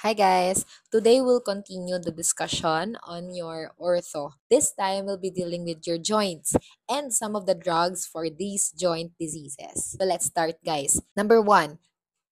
Hi guys! Today we'll continue the discussion on your ortho. This time we'll be dealing with your joints and some of the drugs for these joint diseases. So let's start guys. Number 1.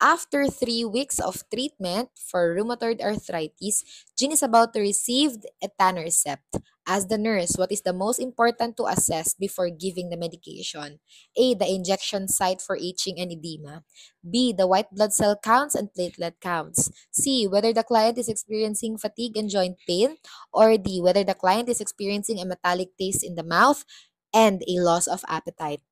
After 3 weeks of treatment for rheumatoid arthritis, Jean is about to receive etanercept. As the nurse, what is the most important to assess before giving the medication? A. The injection site for itching and edema. B. The white blood cell counts and platelet counts. C. Whether the client is experiencing fatigue and joint pain. Or D. Whether the client is experiencing a metallic taste in the mouth and a loss of appetite.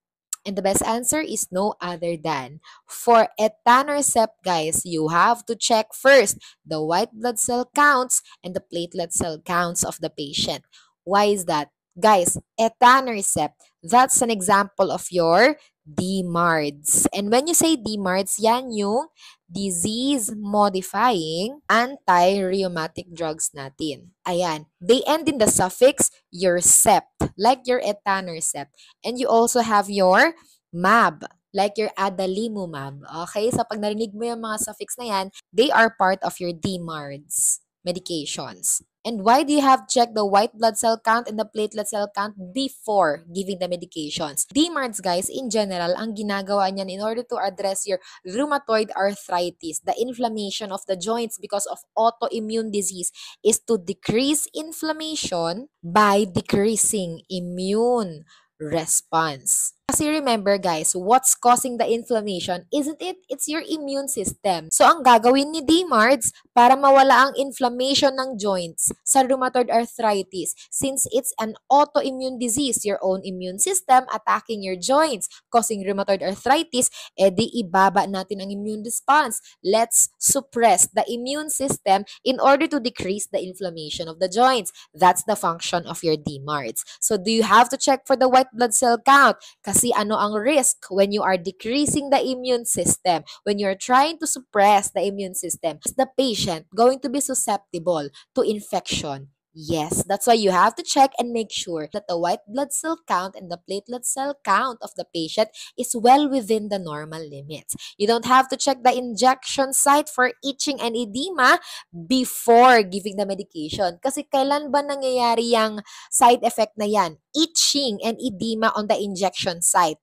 And the best answer is no other than for etanercept, guys, you have to check first the white blood cell counts and the platelet cell counts of the patient. Why is that? Guys, etanercept, that's an example of your DMARDs. And when you say DMARDs, yan yung disease-modifying anti-rheumatic drugs natin. Ayan. They end in the suffix "-cept", like your etanercept. And you also have your MAB, like your adalimumab. Okay? So, pag narinig mo yung mga suffix na yan, they are part of your DMARDs medications. And why do you have to check the white blood cell count and the platelet cell count before giving the medications? DMARDs, guys, in general, ang ginagawa niyan in order to address your rheumatoid arthritis, the inflammation of the joints because of autoimmune disease, is to decrease inflammation by decreasing immune response. Kasi remember guys, what's causing the inflammation, isn't it? It's your immune system. So ang gagawin ni DMARDs para mawala ang inflammation ng joints sa rheumatoid arthritis, since it's an autoimmune disease, your own immune system attacking your joints, causing rheumatoid arthritis, edi ibaba natin ang immune response. Let's suppress the immune system in order to decrease the inflammation of the joints. That's the function of your DMARDs. So do you have to check for the white blood cell count? Kasi ano ang risk when you are decreasing the immune system, when you're trying to suppress the immune system? Is the patient going to be susceptible to infection? Yes, that's why you have to check and make sure that the white blood cell count and the platelet cell count of the patient is well within the normal limits. You don't have to check the injection site for itching and edema before giving the medication. Kasi kailan ba nangyayari yung side effect na yan? Itching and edema on the injection site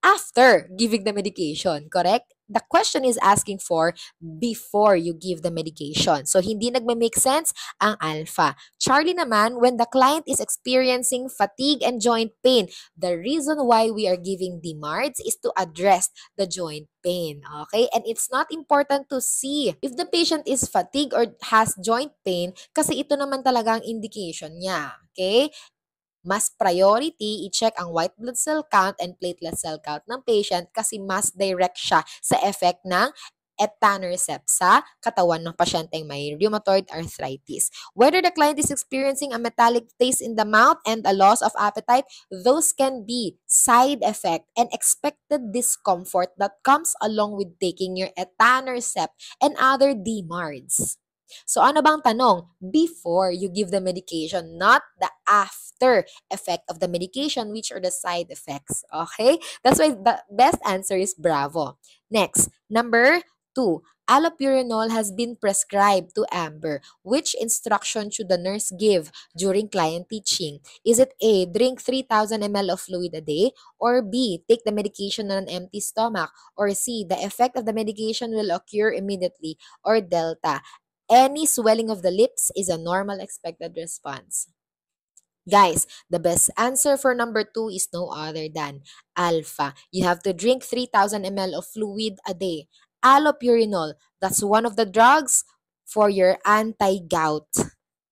after giving the medication, correct? The question is asking for before you give the medication. So, hindi nagme-make sense ang alpha. Charlie naman, when the client is experiencing fatigue and joint pain, the reason why we are giving DMARDs is to address the joint pain. Okay? And it's not important to see if the patient is fatigued or has joint pain kasi ito naman talaga ang indication niya. Okay? Mas priority, i-check ang white blood cell count and platelet cell count ng patient kasi mas direct siya sa effect ng etanercept sa katawan ng pasyenteng may rheumatoid arthritis. Whether the client is experiencing a metallic taste in the mouth and a loss of appetite, those can be side effect and expected discomfort that comes along with taking your etanercept and other DMARDs. So ano bang tanong? Before you give the medication, not the after effect of the medication, which are the side effects. Okay? That's why the best answer is bravo. Next, number 2. Allopurinol has been prescribed to Amber. Which instruction should the nurse give during client teaching? Is it A, drink 3,000 ml of fluid a day? Or B, take the medication on an empty stomach? Or C, the effect of the medication will occur immediately? Or Delta, any swelling of the lips is a normal expected response. Guys, the best answer for number 2 is no other than alpha. You have to drink 3,000 ml of fluid a day. Allopurinol, that's one of the drugs for your anti-gout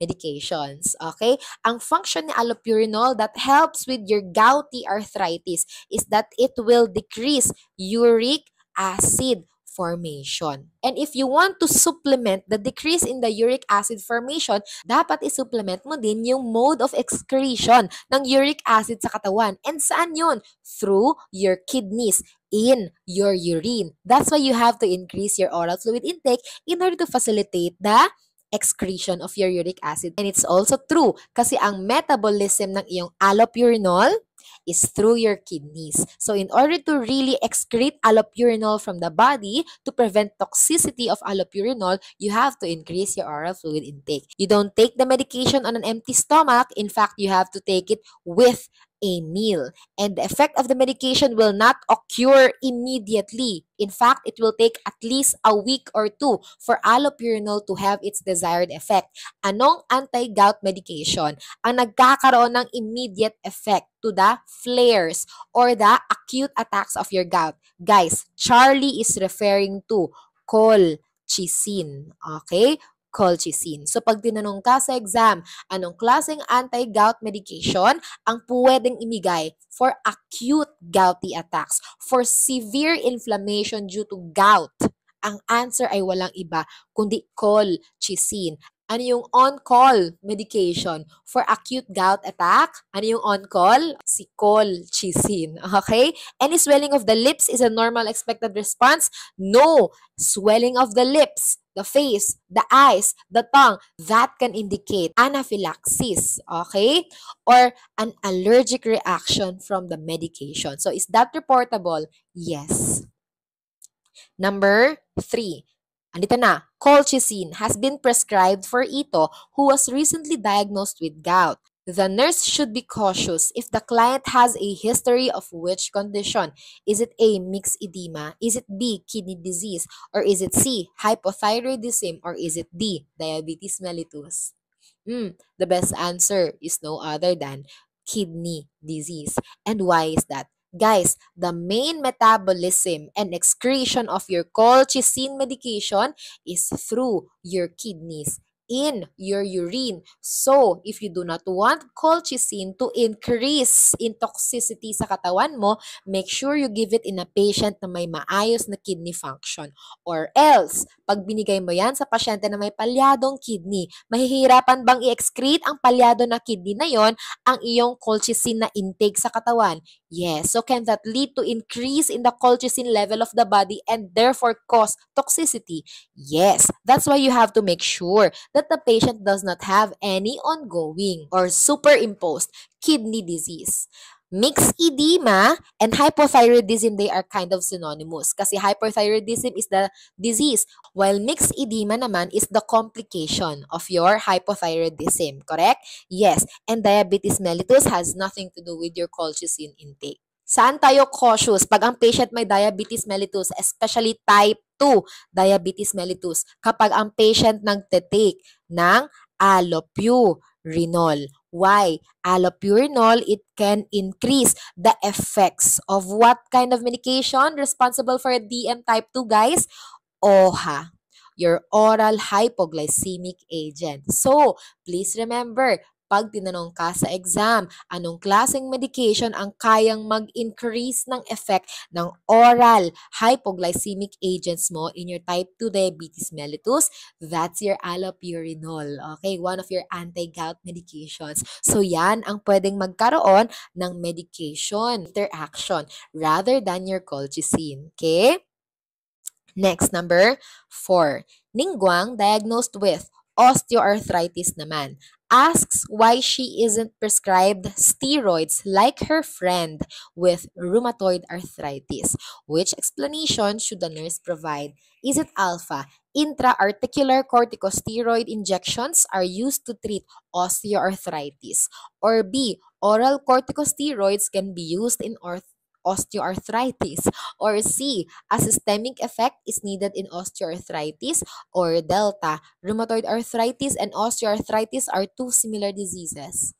medications. Okay? Ang function ni allopurinol that helps with your gouty arthritis is that it will decrease uric acid formation. And if you want to supplement the decrease in the uric acid formation, dapat isupplement mo din yung mode of excretion ng uric acid sa katawan. And saan yun? Through your kidneys, in your urine. That's why you have to increase your oral fluid intake in order to facilitate the excretion of your uric acid. And it's also true kasi ang metabolism ng iyong allopurinol is through your kidneys. So in order to really excrete allopurinol from the body to prevent toxicity of allopurinol, you have to increase your oral fluid intake. You don't take the medication on an empty stomach. In fact, you have to take it with a meal. And the effect of the medication will not occur immediately. In fact, it will take at least a week or two for allopurinol to have its desired effect. Anong anti-gout medication ang nagkakaroon ng immediate effect to the flares or the acute attacks of your gout? Guys, Charlie is referring to colchicine. Okay? Colchicine. So, pag tinanong ka sa exam, anong klaseng anti-gout medication ang pwedeng imigay for acute gouty attacks, for severe inflammation due to gout? Ang answer ay walang iba kundi colchicine. Ano yung on-call medication for acute gout attack? Ano yung on-call? Si colchicine. Okay? Any swelling of the lips is a normal expected response? No. Swelling of the lips, the face, the eyes, the tongue, that can indicate anaphylaxis, okay? Or an allergic reaction from the medication. So, is that reportable? Yes. Number 3. Andito na. Colchicine has been prescribed for Ito who was recently diagnosed with gout. The nurse should be cautious if the client has a history of which condition. Is it A, mixed edema? Is it B, kidney disease? Or is it C, hypothyroidism? Or is it D, diabetes mellitus? The best answer is no other than kidney disease. And why is that? Guys, the main metabolism and excretion of your colchicine medication is through your kidneys, in your urine. So, if you do not want colchicine to increase in toxicity sa katawan mo, make sure you give it in a patient na may maayos na kidney function. Or else, pag binigay mo yan sa pasyente na may palyadong kidney, mahihirapan bang i-excrete ang palyado na kidney na yon ang iyong colchicine na intake sa katawan? Yes. So, can that lead to increase in the colchicine level of the body and therefore cause toxicity? Yes. That's why you have to make sure that the patient does not have any ongoing or superimposed kidney disease. Mixed edema and hypothyroidism, they are kind of synonymous kasi hypothyroidism is the disease while mixed edema naman is the complication of your hypothyroidism, correct? Yes, and diabetes mellitus has nothing to do with your colchicine intake. Saan tayo cautious pag ang patient may diabetes mellitus, especially type 2 diabetes mellitus, kapag ang patient nagte-take ng allopurinol? Why? Allopurinol, it can increase the effects of what kind of medication responsible for DM type 2, guys? OHA, your oral hypoglycemic agent. So, please remember, pag tinanong ka sa exam, anong klaseng medication ang kayang mag-increase ng effect ng oral hypoglycemic agents mo in your type 2 diabetes mellitus? That's your allopurinol. Okay, one of your anti-gout medications. So yan ang pwedeng magkaroon ng medication interaction rather than your colchicine. Okay? Next, number 4. Ningguang, diagnosed with osteoarthritis naman, asks why she isn't prescribed steroids like her friend with rheumatoid arthritis. Which explanation should the nurse provide? Is it alpha? Intra-articular corticosteroid injections are used to treat osteoarthritis. Or B, oral corticosteroids can be used in osteoarthritis. Or C, a systemic effect is needed in osteoarthritis. Or delta, rheumatoid arthritis and osteoarthritis are two similar diseases.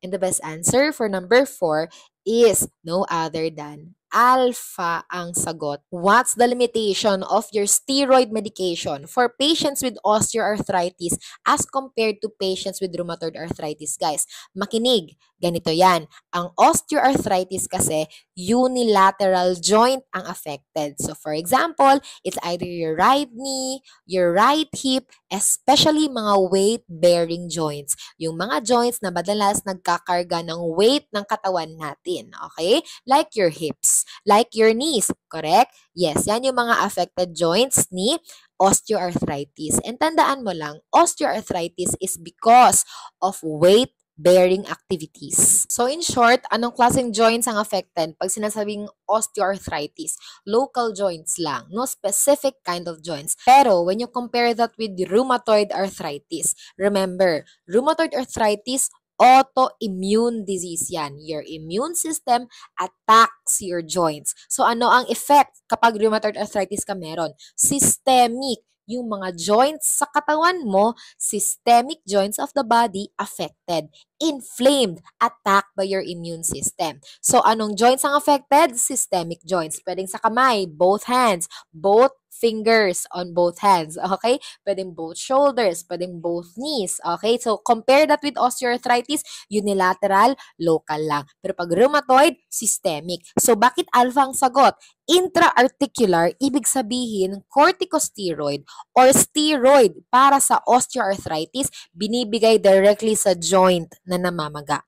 And the best answer for number 4 is no other than alpha ang sagot. What's the limitation of your steroid medication for patients with osteoarthritis as compared to patients with rheumatoid arthritis? Guys, makinig. Ganito yan. Ang osteoarthritis kasi, unilateral joint ang affected. So, for example, it's either your right knee, your right hip, especially mga weight-bearing joints. Yung mga joints na madalas nagkakarga ng weight ng katawan natin. Okay? Like your hips, like your knees. Correct? Yes, yan yung mga affected joints ni osteoarthritis. And tandaan mo lang, osteoarthritis is because of weight weight-bearing activities. So in short, anong klaseng joints ang affected pag sinasabing osteoarthritis? Local joints lang, no specific kind of joints. Pero when you compare that with rheumatoid arthritis, remember, rheumatoid arthritis, autoimmune disease yan. Your immune system attacks your joints. So ano ang effect kapag rheumatoid arthritis ka meron? Systemic. Yung mga joints sa katawan mo, systemic joints of the body affected, inflamed, attacked by your immune system. So anong joints ang affected? Systemic joints. Pwedeng sa kamay, both hands, both fingers on both hands, okay? Pwedeng both shoulders, pwedeng both knees, okay? So compare that with osteoarthritis, unilateral, local lang. Pero pag rheumatoid, systemic. So bakit alpha ang sagot? Intra-articular, ibig sabihin corticosteroid or steroid para sa osteoarthritis, binibigay directly sa joint na namamaga.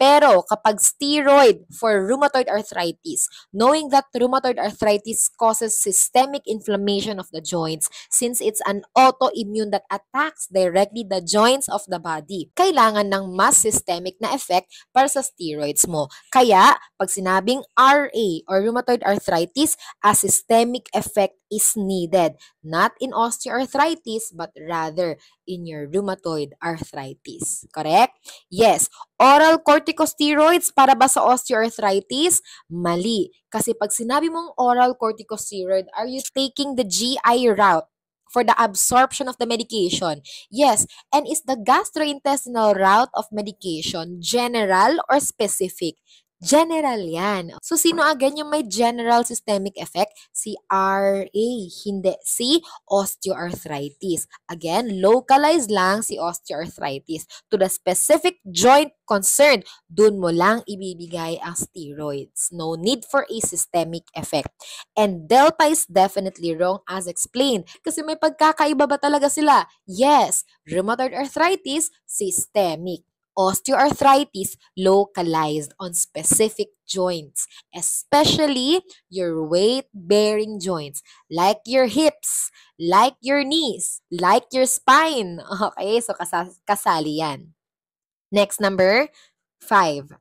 Pero kapag steroid for rheumatoid arthritis, knowing that rheumatoid arthritis causes systemic inflammation of the joints since it's an autoimmune that attacks directly the joints of the body, kailangan ng mas systemic na effect para sa steroids mo. Kaya, pag sinabing RA or rheumatoid arthritis, a systemic effect is needed. Not in osteoarthritis, but rather in your rheumatoid arthritis. Correct? Yes. Oral corticosteroids para ba sa osteoarthritis? Mali. Kasi pag sinabi mong oral corticosteroid, are you taking the GI route for the absorption of the medication? Yes. And is the gastrointestinal route of medication general or specific? General yan. So, sino again yung may general systemic effect? Si RA, hindi si osteoarthritis. Again, localized lang si osteoarthritis. To the specific joint concerned, dun mo lang ibibigay ang steroids. No need for a systemic effect. And delta is definitely wrong as explained. Kasi may pagkakaiba ba talaga sila? Yes, rheumatoid arthritis, systemic. Osteoarthritis localized on specific joints, especially your weight-bearing joints, like your hips, like your knees, like your spine. Okay, so kasali yan. Next, number 5.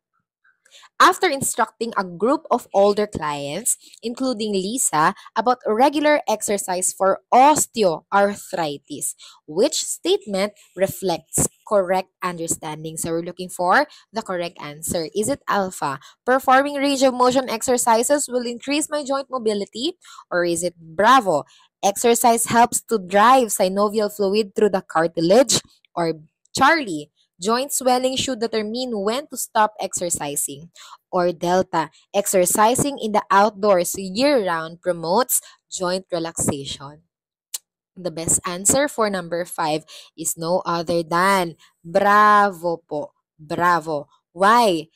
After instructing a group of older clients, including Lisa, about regular exercise for osteoarthritis, which statement reflects correct understanding? So we're looking for the correct answer. Is it alpha? Performing range of motion exercises will increase my joint mobility? Or is it bravo? Exercise helps to drive synovial fluid through the cartilage? Or Charlie? Joint swelling should determine when to stop exercising. Or delta, exercising in the outdoors year-round promotes joint relaxation. The best answer for number 5 is no other than bravo po. Bravo. Why?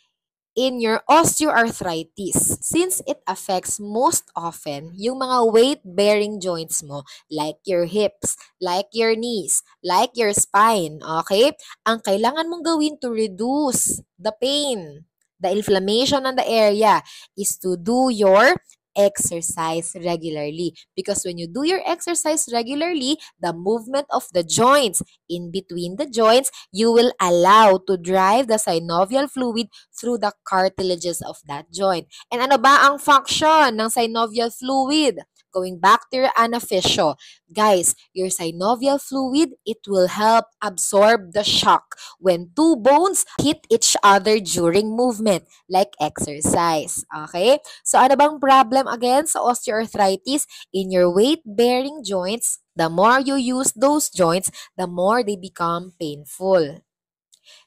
In your osteoarthritis, since it affects most often yung mga weight-bearing joints mo, like your hips, like your knees, like your spine, okay? Ang kailangan mong gawin to reduce the pain, the inflammation on the area, is to do your exercise regularly. Because when you do your exercise regularly, the movement of the joints in between the joints, you will allow to drive the synovial fluid through the cartilages of that joint. And ano ba ang function ng synovial fluid? Going back to your anaphysio, guys, your synovial fluid, it will help absorb the shock when two bones hit each other during movement, like exercise. Okay? So ano bang problem again sa osteoarthritis? In your weight-bearing joints, the more you use those joints, the more they become painful.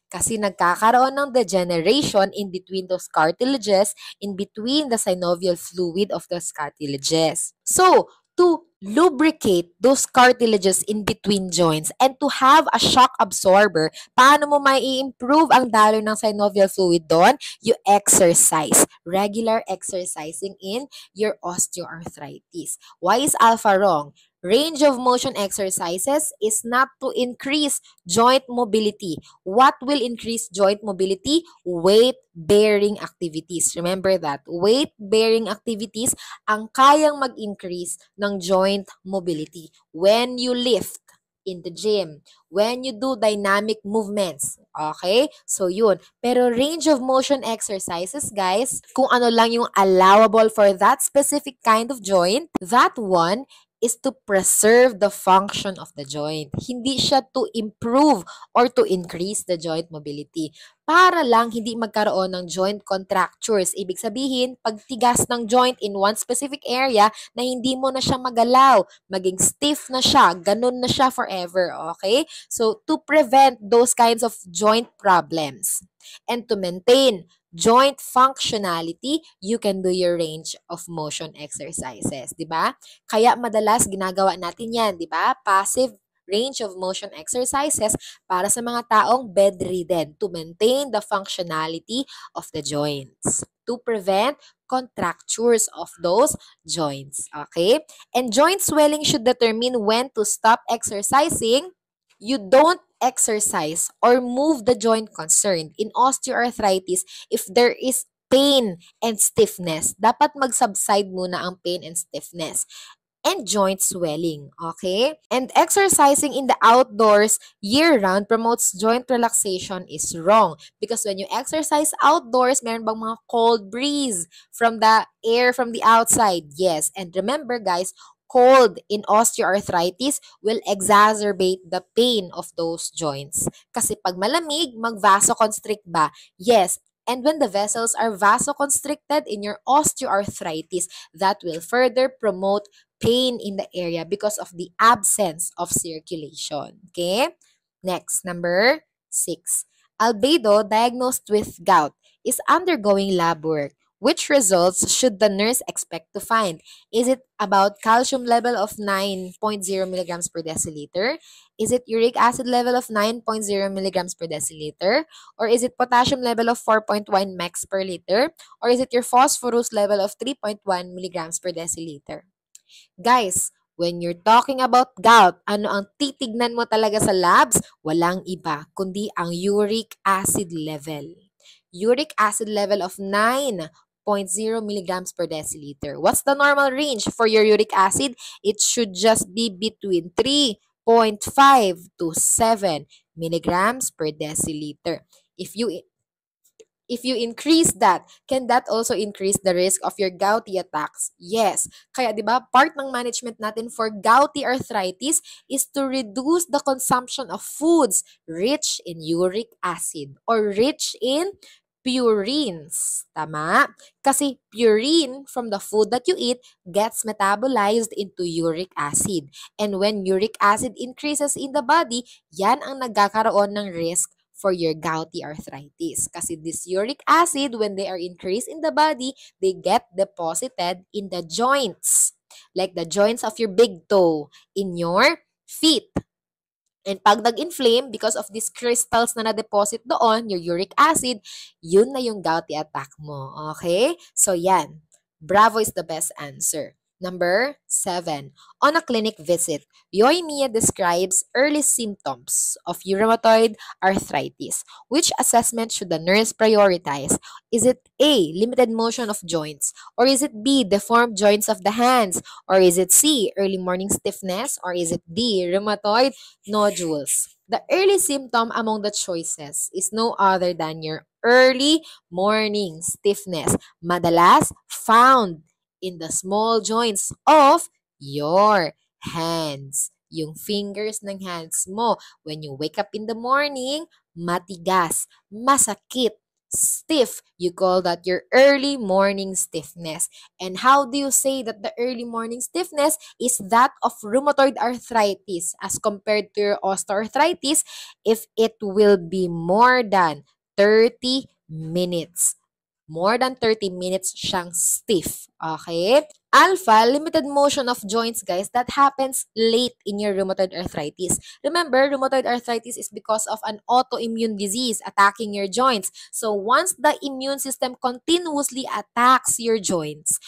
Kasi nagkakaroon ng degeneration in between those cartilages, in between the synovial fluid of those cartilages. So, to lubricate those cartilages in between joints and to have a shock absorber, paano mo mai-improve ang daloy ng synovial fluid doon? You exercise. Regular exercising in your osteoarthritis. Why is alpha wrong? Range of motion exercises is not to increase joint mobility. What will increase joint mobility? Weight-bearing activities. Remember that. Weight-bearing activities ang kayang mag-increase ng joint mobility. When you lift, in the gym, when you do dynamic movements. Okay? So, yun. Pero range of motion exercises, guys, kung ano lang yung allowable for that specific kind of joint, that one is to preserve the function of the joint. Hindi siya to improve or to increase the joint mobility. Para lang hindi magkaroon ng joint contractures. Ibig sabihin, pagtigas ng joint in one specific area na hindi mo na siya magalaw, maging stiff na siya, ganun na siya forever, okay? So, to prevent those kinds of joint problems and to maintain joint functionality, you can do your range of motion exercises, di ba? Kaya madalas ginagawa natin yan, di ba? Passive range of motion exercises para sa mga taong bedridden to maintain the functionality of the joints, to prevent contractures of those joints. Okay? And joint swelling should determine when to stop exercising. You don't exercise or move the joint concerned in osteoarthritis if there is pain and stiffness. Dapat mag-subside muna ang pain and stiffness and joint swelling, okay? And exercising in the outdoors year-round promotes joint relaxation is wrong because when you exercise outdoors, meron bang mga cold breeze from the air from the outside? Yes. And remember, guys, cold in osteoarthritis will exacerbate the pain of those joints. Kasi pag malamig, mag-vasoconstrict ba? Yes. And when the vessels are vasoconstricted in your osteoarthritis, that will further promote pain in the area because of the absence of circulation. Okay? Next, number 6. Albedo, diagnosed with gout, is undergoing lab work. Which results should the nurse expect to find? Is it about calcium level of 9.0 milligrams per deciliter? Is it uric acid level of 9.0 milligrams per deciliter? Or is it potassium level of 4.1 mex per liter? Or is it your phosphorus level of 3.1 milligrams per deciliter? Guys, when you're talking about gout, ano ang titignan mo talaga sa labs? Walang iba, kundi ang uric acid level. Uric acid level of 9.0 milligrams per deciliter. What's the normal range for your uric acid? It should just be between 3.5 to 7 milligrams per deciliter. If you increase that, can that also increase the risk of your gouty attacks? Yes. Kaya 'di ba, part ng management natin for gouty arthritis is to reduce the consumption of foods rich in uric acid or rich in purines. Tama? Kasi purine from the food that you eat gets metabolized into uric acid. And when uric acid increases in the body, yan ang nagkakaroon ng risk for your gouty arthritis. Kasi this uric acid, when they are increased in the body, they get deposited in the joints. Like the joints of your big toe, in your feet. And pag nag-inflame, because of these crystals na na-deposit doon, your uric acid, yun na yung gouty attack mo. Okay? So yan. Bravo is the best answer. Number 7. On a clinic visit, Yoimiya describes early symptoms of rheumatoid arthritis. Which assessment should the nurse prioritize? Is it A, limited motion of joints? Or is it B, deformed joints of the hands? Or is it C, early morning stiffness? Or is it D, rheumatoid nodules? The early symptom among the choices is no other than your early morning stiffness, madalas found in the small joints of your hands. Yung fingers ng hands mo. When you wake up in the morning, matigas, masakit, stiff. You call that your early morning stiffness. And how do you say that the early morning stiffness is that of rheumatoid arthritis as compared to your osteoarthritis if it will be more than 30 minutes? More than 30 minutes siyang stiff. Okay? Alpha, limited motion of joints, guys, that happens late in your rheumatoid arthritis. Remember, rheumatoid arthritis is because of an autoimmune disease attacking your joints. So once the immune system continuously attacks your joints,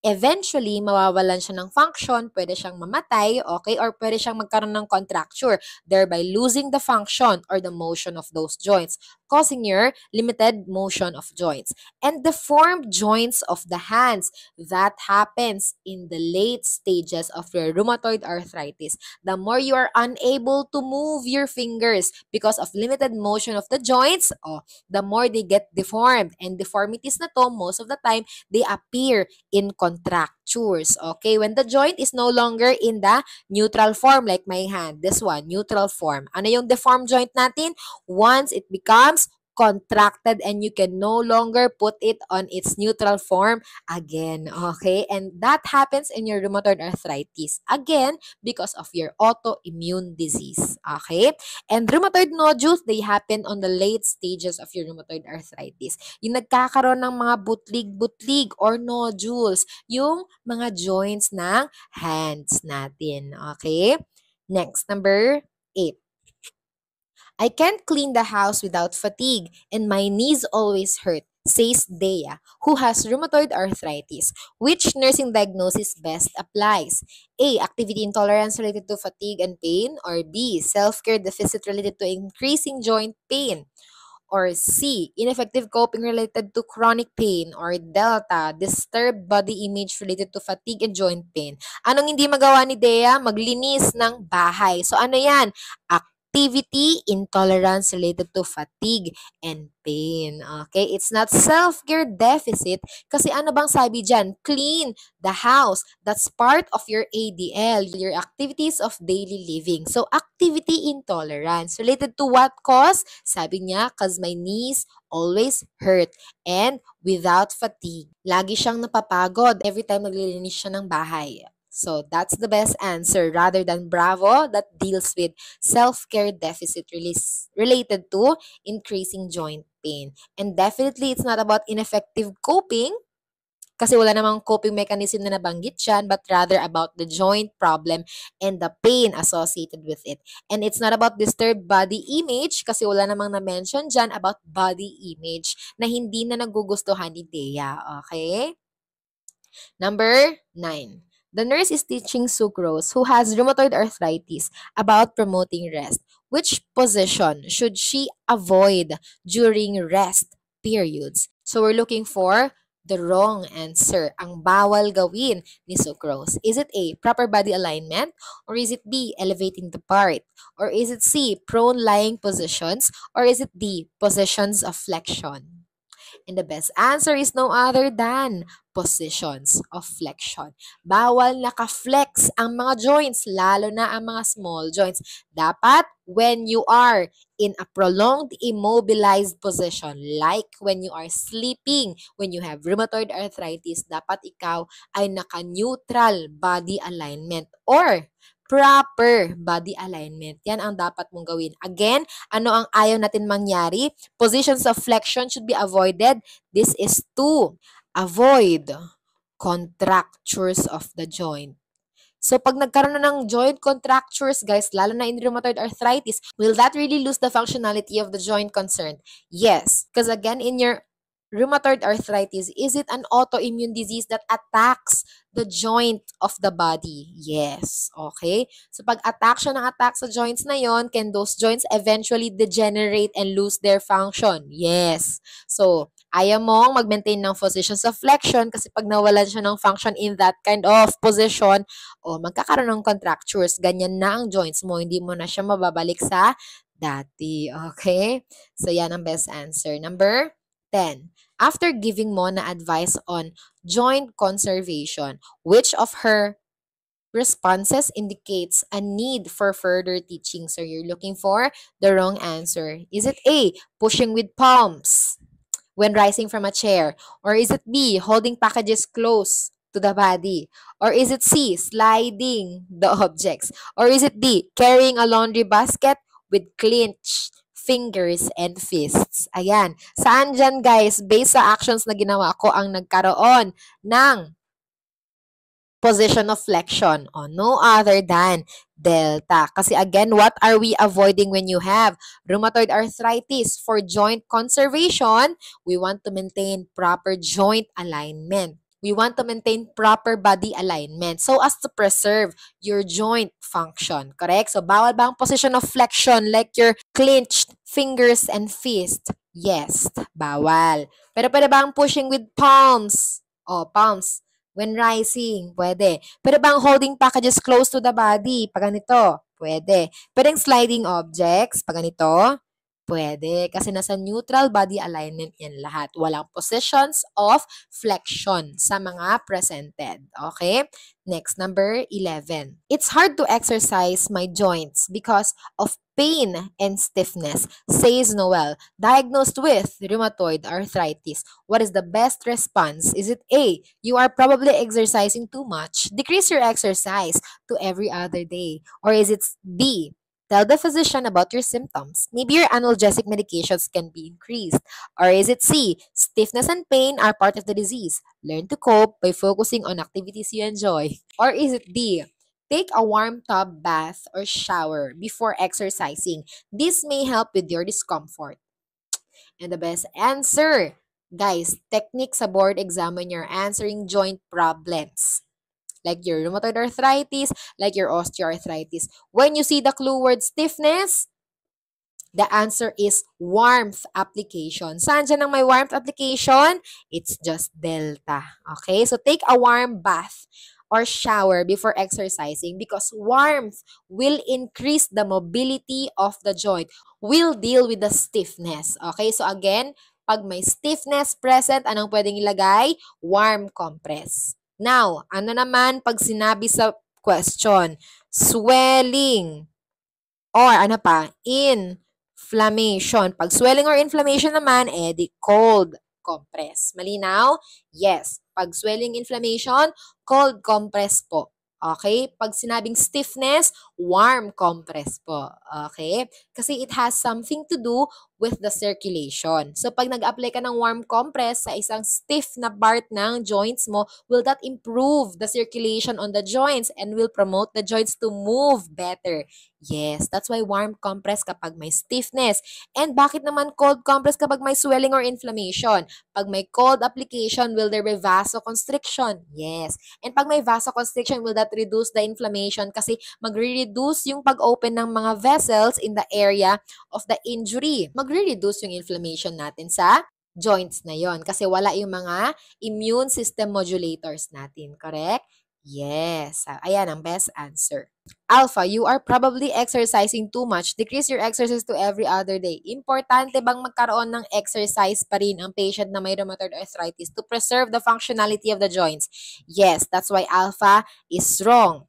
eventually, mawawalan siya ng function, pwede siyang mamatay, okay, or pwede siyang magkaroon ng contracture, thereby losing the function or the motion of those joints, causing your limited motion of joints. And deformed joints of the hands, that happens in the late stages of your rheumatoid arthritis. The more you are unable to move your fingers because of limited motion of the joints, the more they get deformed. And deformities na to, most of the time, they appear in contractures. Okay? When the joint is no longer in the neutral form, like my hand, this one, neutral form. Ano yung deformed joint natin? Once it becomes contracted and you can no longer put it on its neutral form again. Okay? And that happens in your rheumatoid arthritis. Again, because of your autoimmune disease. Okay? And rheumatoid nodules, they happen on the late stages of your rheumatoid arthritis. Yung nagkakaroon ng mga butlig-butlig or nodules, yung mga joints ng hands natin. Okay? Next, number 8. I can't clean the house without fatigue, and my knees always hurt, says Dea, who has rheumatoid arthritis. Which nursing diagnosis best applies? A. Activity intolerance related to fatigue and pain, or B. Self-care deficit related to increasing joint pain, or C. Ineffective coping related to chronic pain, or Delta. Disturbed body image related to fatigue and joint pain. Anong hindi magawa ni Dea? Maglinis ng bahay. So ano yan? Activity intolerance related to fatigue and pain. Okay? It's not self-care deficit kasi ano bang sabi dyan? Clean the house. That's part of your ADL, your activities of daily living. So, activity intolerance. Related to what cause? Sabi niya, cause my knees always hurt and without fatigue. Lagi siyang napapagod every time naglilinis siya ng bahay. So, that's the best answer rather than Bravo that deals with self-care deficit related to increasing joint pain. And definitely, it's not about ineffective coping kasi wala namang coping mechanism na nabanggit dyan, but rather about the joint problem and the pain associated with it. And it's not about disturbed body image kasi wala namang na-mention dyan about body image na hindi na nagugustuhan ni Dea. Okay? Number 9. The nurse is teaching Sucrose, who has rheumatoid arthritis, about promoting rest. Which position should she avoid during rest periods? So we're looking for the wrong answer. Ang bawal gawin ni Sucrose. Is it A, proper body alignment? Or is it B, elevating the part? Or is it C, prone lying positions? Or is it D, positions of flexion? And the best answer is no other than positions of flexion. Bawal naka-flex ang mga joints, lalo na ang mga small joints. Dapat when you are in a prolonged immobilized position, like when you are sleeping, when you have rheumatoid arthritis, dapat ikaw ay naka-neutral body alignment or proper body alignment. Yan ang dapat mong gawin. Again, ano ang ayaw natin mangyari? Positions of flexion should be avoided. This is to avoid contractures of the joint. So, pag nagkaroon na ng joint contractures, guys, lalo na in rheumatoid arthritis, will that really lose the functionality of the joint concerned? Yes. Because again, in your rheumatoid arthritis, is it an autoimmune disease that attacks the joint of the body? Yes. Okay? So, pag attack siya ng attack sa joints na yon, can those joints eventually degenerate and lose their function? Yes. So, ayaw mong mag-maintain ng positions of flexion kasi pag nawalan siya ng function in that kind of position, magkakaroon ng contractures. Ganyan na ang joints mo. Hindi mo na siya mababalik sa dati. Okay? So, yan ang best answer. Number 10. After giving Mona advice on joint conservation, which of her responses indicates a need for further teaching? So, you're looking for the wrong answer. Is it A, pushing with palms when rising from a chair? Or is it B, holding packages close to the body? Or is it C, sliding the objects? Or is it D, carrying a laundry basket with clenched fingers and fists? Ayan. Saan dyan, guys, based sa actions na ginawa ko, ang nagkaroon ng position of flexion? No other than delta. Kasi again, what are we avoiding when you have rheumatoid arthritis? For joint conservation, we want to maintain proper joint alignment. We want to maintain proper body alignment so as to preserve your joint function. Correct? So, bawal ba ang position of flexion like your clenched fingers and fist? Yes, bawal. Pero pwede ba ang pushing with palms? Oh, palms. When rising, pwede. Pwede ba ang holding packages close to the body? Pag ganito, pwede. Pwede ang sliding objects? Pag ganito, pwede. Kasi nasa neutral body alignment yan lahat. Walang positions of flexion sa mga presented. Okay? Next, number 11. It's hard to exercise my joints because of pain and stiffness, says Noel, diagnosed with rheumatoid arthritis. What is the best response? Is it A, you are probably exercising too much, decrease your exercise to every other day? Or is it B, tell the physician about your symptoms. Maybe your analgesic medications can be increased. Or is it C, stiffness and pain are part of the disease? Learn to cope by focusing on activities you enjoy. Or is it D, take a warm tub bath or shower before exercising. This may help with your discomfort. And the best answer, guys, technique sa board exam when you're answering joint problems, like your rheumatoid arthritis, like your osteoarthritis. When you see the clue word stiffness, the answer is warmth application. Saan dyan ang may warmth application? It's just delta. Okay? So, take a warm bath or shower before exercising because warmth will increase the mobility of the joint. Will deal with the stiffness. Okay? So, again, pag may stiffness present, anong pwedeng ilagay? Warm compress. Now, ano naman pag sinabi sa question? Swelling or ano pa? Inflammation. Pag swelling or inflammation naman, di cold compress. Malinaw? Yes. Pag swelling, inflammation, cold compress po. Okay? Pag sinabing stiffness, warm compress po. Okay? Kasi it has something to do with the circulation. So, pag nag-apply ka ng warm compress sa isang stiff na part ng joints mo, will that improve the circulation on the joints and will promote the joints to move better. Yes, that's why warm compress kapag may stiffness. And bakit naman cold compress kapag may swelling or inflammation? Pag may cold application, will there be vasoconstriction? Yes. And pag may vasoconstriction, will that reduce the inflammation? Kasi magre-reduce yung pag-open ng mga vessels in the area of the injury. Magre-reduce yung inflammation natin sa joints na yon kasi wala yung mga immune system modulators natin. Correct? Yes. Ayan ang best answer. Alpha, you are probably exercising too much. Decrease your exercise to every other day. Importante bang magkaroon ng exercise pa rin ang patient na may rheumatoid arthritis to preserve the functionality of the joints? Yes, that's why alpha is wrong.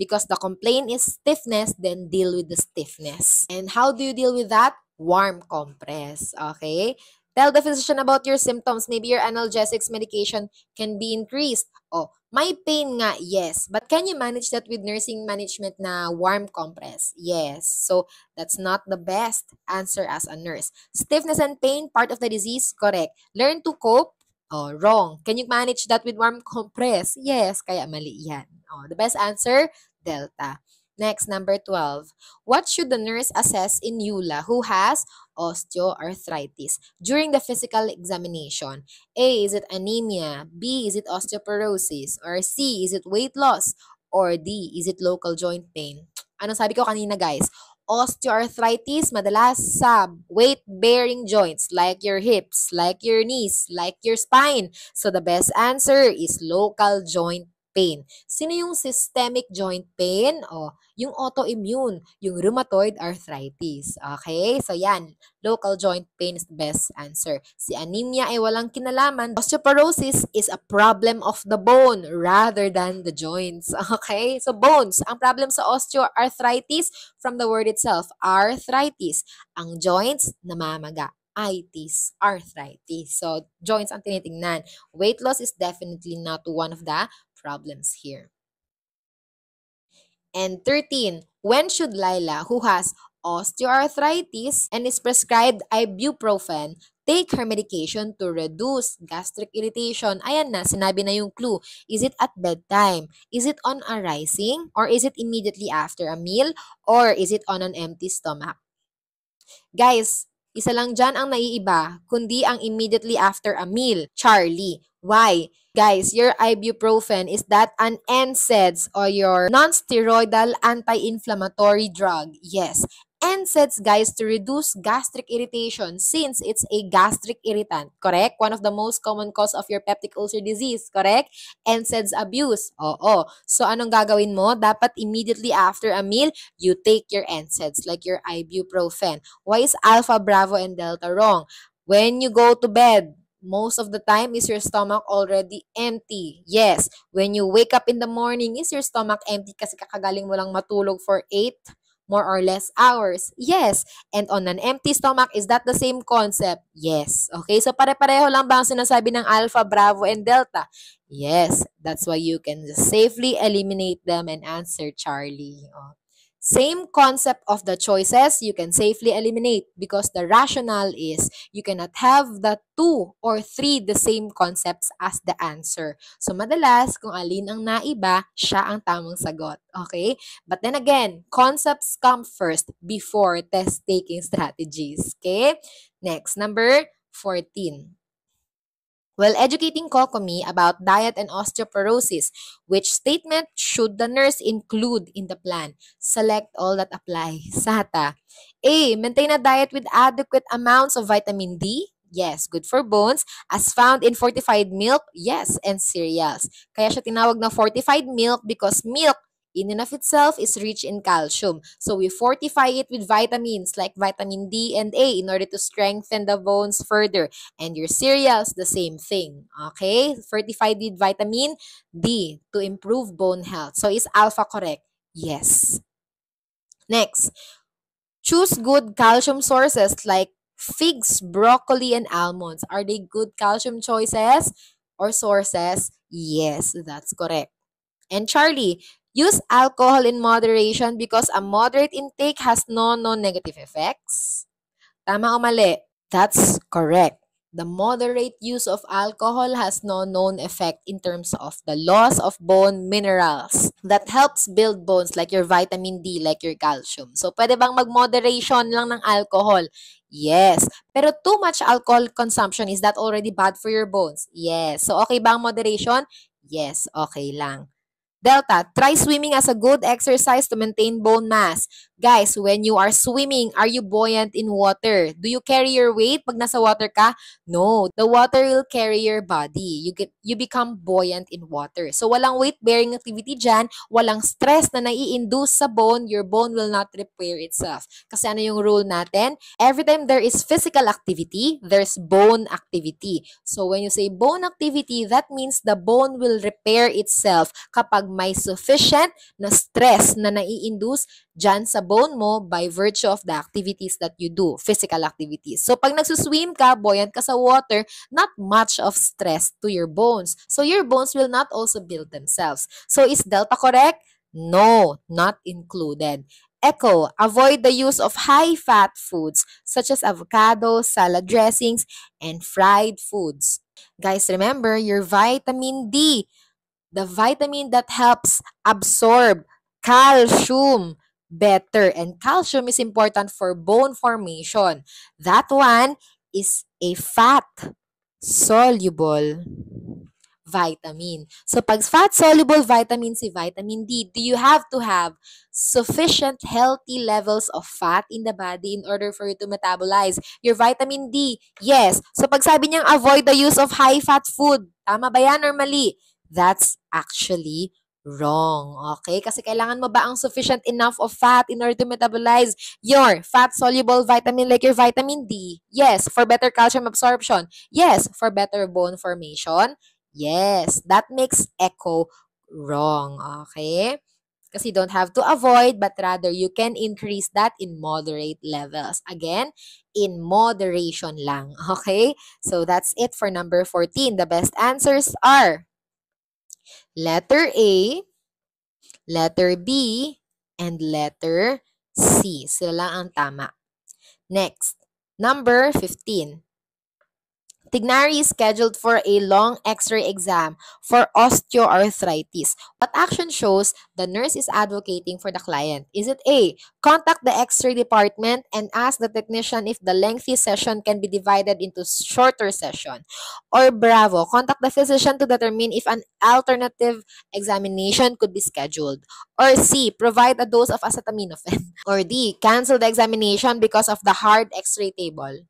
Because the complaint is stiffness, then deal with the stiffness. And how do you deal with that? Warm compress. Okay? Tell the physician about your symptoms. Maybe your analgesics medication can be increased. Oh, may pain nga, yes. But can you manage that with nursing management na warm compress? Yes. So, that's not the best answer as a nurse. Stiffness and pain, part of the disease? Correct. Learn to cope? Oh, wrong. Can you manage that with warm compress? Yes. Kaya mali yan. Oh, the best answer, delta. Next, number 12. What should the nurse assess in Eula who has osteoarthritis during the physical examination? A, is it anemia? B, is it osteoporosis? Or C, is it weight loss? Or D, is it local joint pain? Ano sabi ko kanina, guys? Osteoarthritis, madalas sa weight-bearing joints like your hips, like your knees, like your spine. So the best answer is local joint pain. Sino yung systemic joint pain? O, yung autoimmune, yung rheumatoid arthritis. Okay? So yan, local joint pain is the best answer. Si anemia ay walang kinalaman. Osteoporosis is a problem of the bone rather than the joints. Okay? So bones, ang problem sa osteoarthritis from the word itself, arthritis. Ang joints, namamaga. Itis, arthritis. So, joints ang tinitingnan. Weight loss is definitely not one of the problems here. And 13, when should Laila, who has osteoarthritis and is prescribed ibuprofen, take her medication to reduce gastric irritation? Ayan na, sinabi na yung clue. Is it at bedtime? Is it on arising? Or is it immediately after a meal? Or is it on an empty stomach? Guys, isa lang dyan ang naiiba, kundi ang immediately after a meal. Charlie, Why? Guys, your ibuprofen, is that an NSAIDs or your non-steroidal anti-inflammatory drug? Yes. NSAIDs, guys, to reduce gastric irritation since it's a gastric irritant, correct? One of the most common cause of your peptic ulcer disease, correct? NSAIDs abuse. Oo. So, anong gagawin mo? Dapat immediately after a meal, you take your NSAIDs like your ibuprofen. Why is alpha, bravo, and delta wrong? When you go to bed, most of the time, is your stomach already empty? Yes. When you wake up in the morning, is your stomach empty kasi kakagaling mo lang matulog for 8 more or less hours? Yes. And on an empty stomach, is that the same concept? Yes. Okay, so pare-pareho lang ba ang sinasabi ng alpha, bravo, and delta? Yes. That's why you can safely eliminate them and answer Charlie. Oh. Same concept of the choices, you can safely eliminate because the rationale is you cannot have the two or three the same concepts as the answer. So, madalas, kung alin ang naiba, siya ang tamang sagot. Okay? But then again, concepts come first before test-taking strategies. Okay? Next, number 14. While educating Kokomi about diet and osteoporosis, which statement should the nurse include in the plan? Select all that apply. Sata. A. Maintain a diet with adequate amounts of vitamin D. Yes, good for bones. As found in fortified milk. Yes, and cereals. Kaya siya tinawag na fortified milk because milk in and of itself is rich in calcium. So we fortify it with vitamins like vitamin D and A in order to strengthen the bones further. And your cereals, the same thing. Okay? Fortified with vitamin D to improve bone health. So is alpha correct? Yes. Next, choose good calcium sources like figs, broccoli, and almonds. Are they good calcium choices or sources? Yes, that's correct. And Charlie, use alcohol in moderation because a moderate intake has no negative effects. Tama o mali? That's correct. The moderate use of alcohol has no known effect in terms of the loss of bone minerals that helps build bones like your vitamin D, like your calcium. So, pwede bang mag-moderation lang ng alcohol? Yes. Pero too much alcohol consumption, is that already bad for your bones? Yes. So, okay ba ang moderation? Yes, okay lang. Delta, try swimming as a good exercise to maintain bone mass. Guys, when you are swimming, are you buoyant in water? Do you carry your weight pag nasa water ka? No, the water will carry your body. You become buoyant in water. So walang weight-bearing activity dyan, walang stress na nai-induce sa bone, your bone will not repair itself. Kasi ano yung rule natin? Every time there is physical activity, there's bone activity. So when you say bone activity, that means the bone will repair itself kapag may sufficient na stress na nai-induce dyan sa bone mo by virtue of the activities that you do, physical activities. So, pag nagsuswim ka, buoyant ka sa water, not much of stress to your bones. So, your bones will not also build themselves. So, is delta correct? No, not included. Echo, avoid the use of high-fat foods such as avocado, salad dressings, and fried foods. Guys, remember your vitamin D, the vitamin that helps absorb calcium better. And calcium is important for bone formation. That one is a fat soluble vitamin. So, pag fat-soluble vitamin si vitamin D, do you have to have sufficient healthy levels of fat in the body in order for you to metabolize your vitamin D? Yes. So, pag sabi niyang avoid the use of high-fat food, tama ba yan or mali? That's actually wrong. Okay? Kasi kailangan mo ba ang sufficient enough of fat in order to metabolize your fat-soluble vitamin like your vitamin D? Yes. For better calcium absorption. Yes. For better bone formation. Yes, that makes echo wrong. Okay? Kasi you don't have to avoid, but rather you can increase that in moderate levels. Again, in moderation lang. Okay? So that's it for number 14. The best answers are letter A, letter B, and letter C. Sila lang ang tama. Next, number 15. Tignari is scheduled for a long X-ray exam for osteoarthritis. What action shows the nurse is advocating for the client? Is it A, contact the X-ray department and ask the technician if the lengthy session can be divided into shorter session? Or bravo, contact the physician to determine if an alternative examination could be scheduled? Or C, provide a dose of acetaminophen? Or D, cancel the examination because of the hard X-ray table?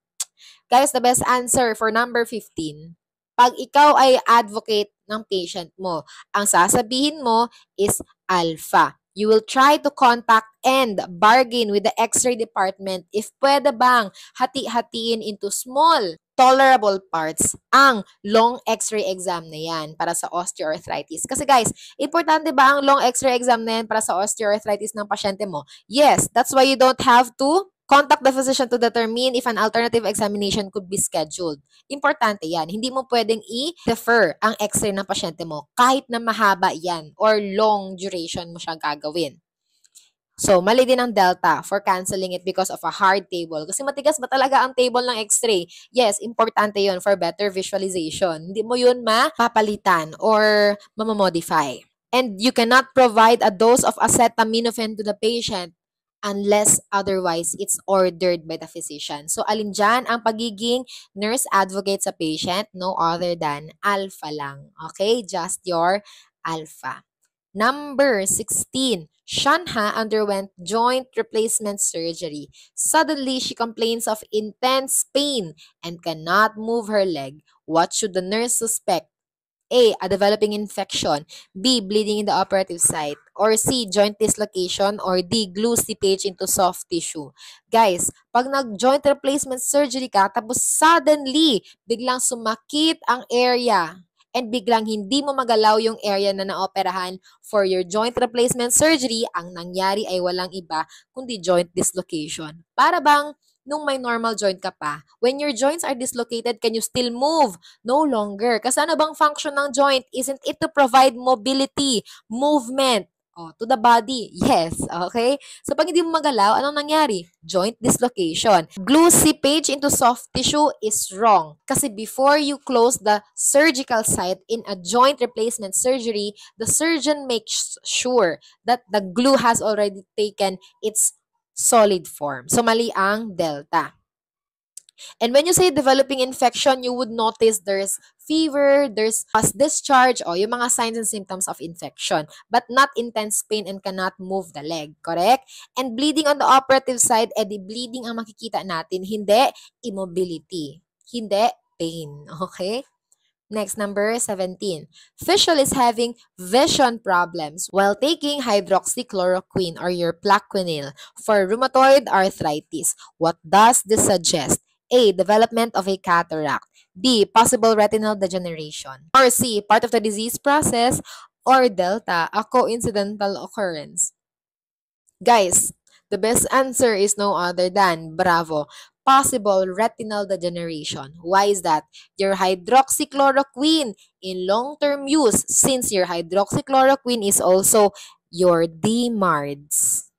Guys, the best answer for number 15. Pag ikaw ay advocate ng patient mo, ang sasabihin mo is alpha. You will try to contact and bargain with the X-ray department if pwede bang hati-hatiin into small, tolerable parts ang long X-ray exam na yan para sa osteoarthritis. Kasi guys, importante ba ang long X-ray exam na yan para sa osteoarthritis ng pasyente mo? Yes, that's why you don't have to contact the physician to determine if an alternative examination could be scheduled. Importante yan. Hindi mo pwedeng i-defer ang X-ray ng pasyente mo kahit na mahaba yan or long duration mo siyang gagawin. So, mali din ang delta for canceling it because of a hard table. Kasi matigas ba talaga ang table ng X-ray? Yes, importante yon for better visualization. Hindi mo yun mapapalitan or mamamodify. And you cannot provide a dose of acetaminophen to the patient unless otherwise it's ordered by the physician. So, alin dyan ang pagiging nurse advocate sa patient? No other than alpha lang. Okay? Just your alpha. Number 16. Shanha underwent joint replacement surgery. Suddenly, she complains of intense pain and cannot move her leg. What should the nurse suspect? A, a developing infection. B, bleeding in the operative site. Or C, joint dislocation. Or D, glue seepage into soft tissue. Guys, pag nag-joint replacement surgery ka, tapos suddenly, biglang sumakit ang area and biglang hindi mo magalaw yung area na naoperahan for your joint replacement surgery, ang nangyari ay walang iba kundi joint dislocation. Para bang nung may normal joint ka pa, when your joints are dislocated, can you still move? No longer. Kasi ano bang function ng joint? Isn't it to provide mobility, movement, to the body? Yes, okay? So pag hindi mo magalaw, anong nangyari? Joint dislocation. Glue seepage into soft tissue is wrong. Kasi before you close the surgical site in a joint replacement surgery, the surgeon makes sure that the glue has already taken its solid form. So, mali ang delta. And when you say developing infection, you would notice there's fever, there's pus discharge, o yung mga signs and symptoms of infection, but not intense pain and cannot move the leg, correct? And bleeding on the operative side, edi bleeding ang makikita natin, hindi immobility, hindi pain, okay? Next, number 17. Fischl is having vision problems while taking hydroxychloroquine or your Plaquenil for rheumatoid arthritis. What does this suggest? A, development of a cataract. B, possible retinal degeneration. Or C, part of the disease process. Or delta, a coincidental occurrence. Guys, the best answer is no other than bravo. Possible retinal degeneration. Why is that? Your hydroxychloroquine in long-term use, since your hydroxychloroquine is also your DMARDs,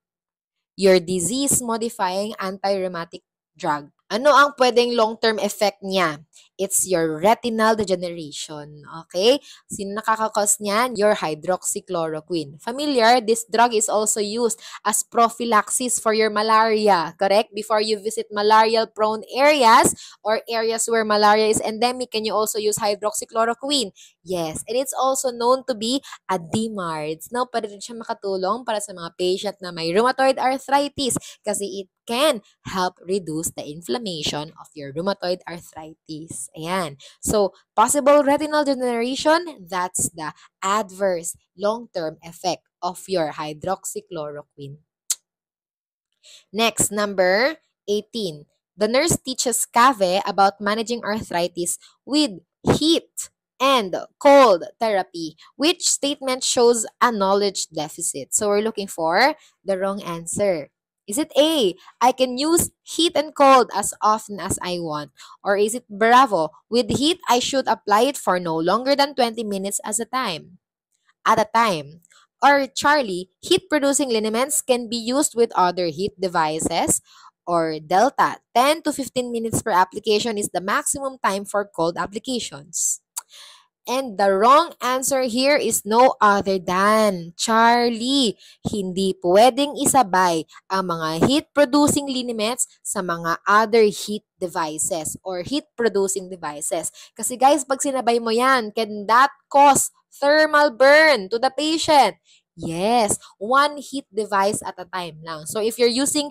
your disease-modifying anti-rheumatic drug. Ano ang pwedeng long-term effect niya? It's your retinal degeneration. Okay? Sino nakakakos niyan? Your hydroxychloroquine. Familiar? This drug is also used as prophylaxis for your malaria. Correct? Before you visit malarial-prone areas or areas where malaria is endemic, can you also use hydroxychloroquine? Yes. And it's also known to be a DMARDs. Now, pwede rin siya makatulong para sa mga patient na may rheumatoid arthritis kasi it can help reduce the inflammation of your rheumatoid arthritis. Ayan. So, possible retinal degeneration, that's the adverse long-term effect of your hydroxychloroquine. Next, number 18. The nurse teaches Kave about managing arthritis with heat and cold therapy. Which statement shows a knowledge deficit? So, we're looking for the wrong answer. Is it A, I can use heat and cold as often as I want? Or is it bravo, with heat, I should apply it for no longer than 20 minutes at a time? Or Charlie, heat-producing liniments can be used with other heat devices? or delta. 10 to 15 minutes per application is the maximum time for cold applications. And the wrong answer here is no other than Charlie. Hindi pwedeng isabay ang mga heat-producing liniments sa mga other heat devices or heat-producing devices. Kasi guys, pag sinabay mo yan, can that cause thermal burn to the patient? Yes, one heat device at a time lang. So if you're using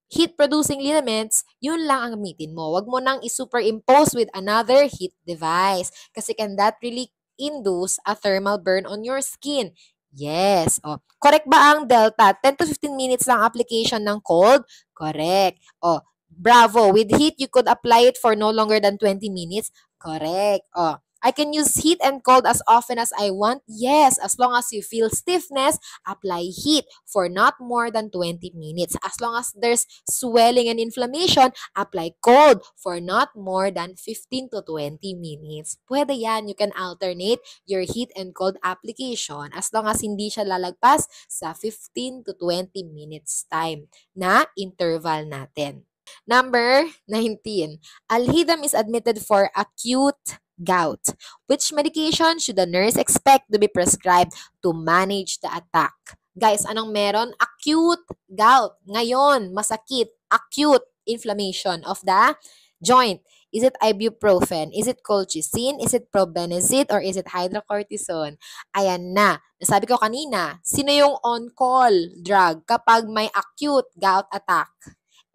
heat-producing lineaments, yun lang ang gamitin mo. Huwag mo nang i-superimpose with another heat device. Kasi can that really induce a thermal burn on your skin? Yes. O, correct ba ang delta? 10 to 15 minutes lang application ng cold? Correct. O, bravo. With heat, you could apply it for no longer than 20 minutes? Correct. O, I can use heat and cold as often as I want? Yes. As long as you feel stiffness, apply heat for not more than 20 minutes. As long as there's swelling and inflammation, apply cold for not more than 15 to 20 minutes. Pwede yan. You can alternate your heat and cold application as long as hindi siya lalagpas sa 15 to 20 minutes time na interval natin. Number 19. Alhidam is admitted for acute gout. Which medication should the nurse expect to be prescribed to manage the attack? Guys, anong meron? Acute gout. Ngayon, masakit. Acute inflammation of the joint. Is it ibuprofen? Is it colchicine? Is it probenecid? Or is it hydrocortisone? Ayan na. Nasabi ko kanina, sino yung on-call drug kapag may acute gout attack?